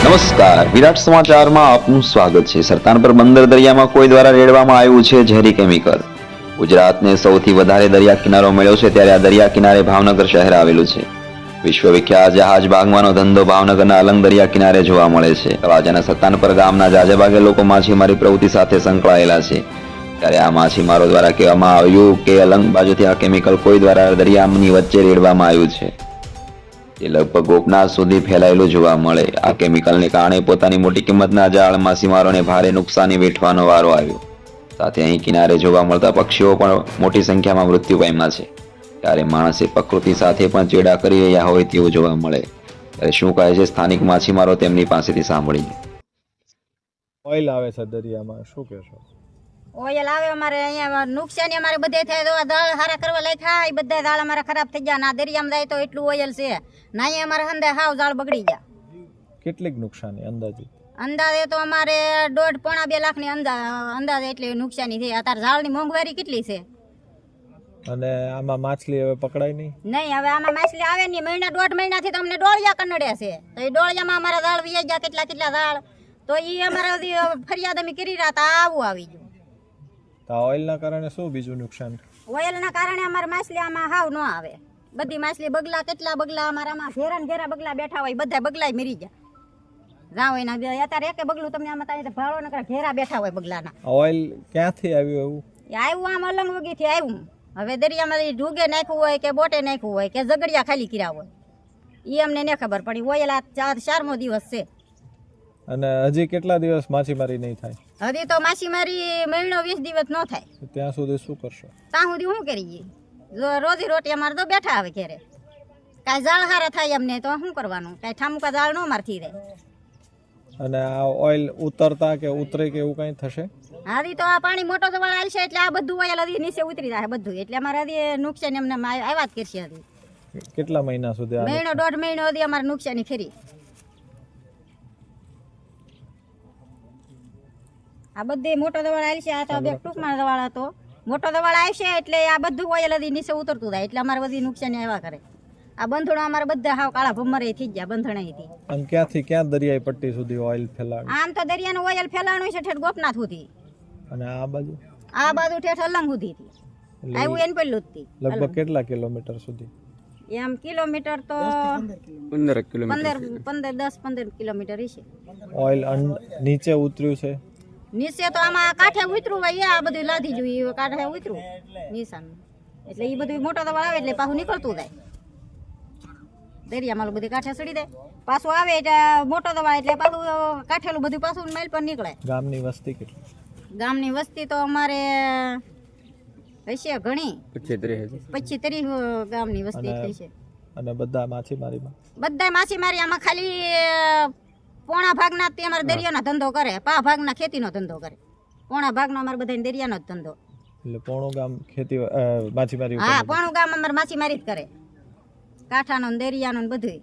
નમસ્કાર, વિરાટ સમાચારમાં આપનું સ્વાગત છે। સરતાનપર બંદર દરિયામાં કોઈ દ્વારા રેડવામાં આવ્યું છે ઝેરી કેમિકલ। ગુજરાતને સૌથી વધારે દરિયા કિનારો મળ્યો છે ત્યારે આ દરિયા કિનારે ભાવનગર શહેર આવેલું છે। વિશ્વવિખ્યાત જહાજ ભાંગવાનો ધંધો ભાવનગરના અલંગ દરિયા કિનારે જોવા મળે છે। તળાજાના સરતાનપર ગામના જાજેભાગે લોકો માછીમારી પ્રવૃત્તિ સાથે સંકળાયેલા છે। ત્યારે આ માછીમારો દ્વારા કહેવામાં આવ્યું કે અલંગ બાજુથી આ કેમિકલ કોઈ દ્વારા દરિયાની વચ્ચે રેડવામાં આવ્યું છે। તે લગભગ ગોપનાથ સુધી ફેલાયેલું જોવા મળે। આ કેમિકલને કારણે પોતાની મોટી કિંમતના જાળ માછીમારોને ભારે નુકસાની વેઠવાનો વારો આવ્યો। સાથે અહીં કિનારે જોવા મળતા પક્ષીઓ પણ મોટી સંખ્યામાં મૃત્યુ પામ્યા છે। ત્યારે માણસે પ્રકૃતિ સાથે પણ ચેડા કરી રહ્યા હોય તેવું જોવા મળે। ત્યારે શું કહે છે સ્થાનિક માછીમારો, તેમની પાસેથી સાંભળીએ। ઓઇલ આવે છે દરિયામાં, શું કહેશો? ઓઇલ આવે અમારે અહીંયા નુકસાની અમારે બધે થાય તો દાળ હારા કરવા લખ્યા એ બધા દાળ અમારા ખરાબ થઈ ગયા। ના દરિયામાં જાય તો એટલું ઓઇલ છે ના અહીંયા અમારે હંદે હાવ દાળ બગડી ગયા। કેટલીક નુકસાની અંદાજે તો અમારે 1.5-2 લાખની અંદાજે એટલી નુકસાની થઈ। અત્યારે ઝાડની મોંઘવારી કેટલી છે અને આમાં માછલી હવે પકડાય નહીં? હવે આમાં માછલી આવે નહીં। મહિના 1.5 મહિનાથી તો અમને ડોળિયા કનડ્યા છે તો એ ડોળિયામાં અમારા દાળ વી ગયા કેટલા દાળ તો એ અમારા ફરિયાદ અમે કરી રહ્યા હતા આવું આવી ગયું। તો ઓઇલના કારણે શું બીજું નુકસાન? ઓઇલના કારણે અમારે માછલી આમાં હાવ ન આવે। બધી માછલી બગલા કેટલા બગલા અમારામાં ઘેરા બગલા બેઠા હોય બધા બગલાય મરી ગયા। જાવ એના અત્યારે એક બગલું તમને આમાં ત્યાં ભાડો નકર ઘેરા બેઠા હોય બગલાના। ઓઇલ ક્યાંથી આવ્યું? એવું આવ્યું આમ અલંગ વગીથી આવ્યું। હવે દરિયામાં ઢૂગે નાખ્યું હોય કે બોટે નાખ્યું હોય કે ઝઘડિયા ખાલી કર્યા હોય એ અમને ન ખબર પડી। ઓઇલ આ 4મો દિવસ છે અને હજી કેટલા દિવસ માછીમારી નહીં થાય? હજી તો માછીમારી મહિનો 20 દિવસ ન થાય। ત્યાં સુધી શું કરશો? ત્યાં સુધી શું કરીએ? રોજી રોટી અમારે તો બેઠા આવે ઘેરે। કાંઈ જાળ હારા થાય અમને તો શું કરવાનું? કાંઈ ઠામુકા જાળ ન મારથી રહે। અને આ ઓઇલ ઉતરતા કે ઉતરે કે એવું કંઈ થશે? હારી તો આ પાણી મોટો દવાળ આવશે એટલે આ બધું ઓઇલ હજી નીચે ઉતરી જાય બધું એટલે અમારે હજી નુકસાની અમને આવ્યા જ કરશે। હજી કેટલા મહિના સુધી? મહિનો 1.5 મહિનો હજી અમારે નુકસાની ખરી। આ બધી મોટો દવાળ આવશે। આ તો બે ટૂંકમાં દવાળ હતો, મોટો દવાળ આવશે એટલે આ બધું ઓઇલ હજી નીચે ઉતરતું જાય એટલે અમારે બધી નુકસાની આવ્યા કરે। આ બંધણો અમારે બધા હાવ કાળા ભમરે થઈ ગયા બંધણાથી। અને ક્યાંથી ક્યાં દરિયાઈ પટ્ટી સુધી ઓઇલ ફેલાણ? આમ તો દરિયાનું ઓઇલ ફેલાણું છે ઠેઠ ગોપનાથ સુધી અને આ બાજુ ઠેઠ અલંગ સુધી આવ્યું એન પેલું જ લગભગ કેટલા કિલોમીટર સુધી? એમ કિલોમીટર તો 10-15 કિલોમીટર હશે। ઓઇલ નીચે ઉતર્યું છે? નીચે તો આમાં કાંઠે ઉતરું હોય આ બધું લાદી જોયું કાંઠે ઉતરું નિશાન એટલે એ બધું મોટો દવાળ આવે એટલે પાછું નીકળતું જાય દરિયામાં બધી કાંઠે ચડી જાય પાછું આવે એટલે મોટો દવાળ એટલે પાછું કાંઠેલું બધું પાછું માઇલ પર નીકળે। ગામની વસ્તી કેટલી? ગામની વસ્તી તો અમારે હશે ઘણી 25-30 ગામની વસ્તી છે। અને બધા માછીમારીમાં? બધા માછીમારી આમાં ખાલી પોણા ભાગના તે અમારે દરિયાનો ધંધો કરે, પા ભાગના ખેતીનો ધંધો કરે। પોણા ભાગનો અમારે બધા દરિયાનો જ ધંધો એટલે પોણું ગામ ખેતી માછીમારી? હા, પોણું ગામ અમારે માછીમારી જ કરે, કાંઠાનો દરિયાનો બધું।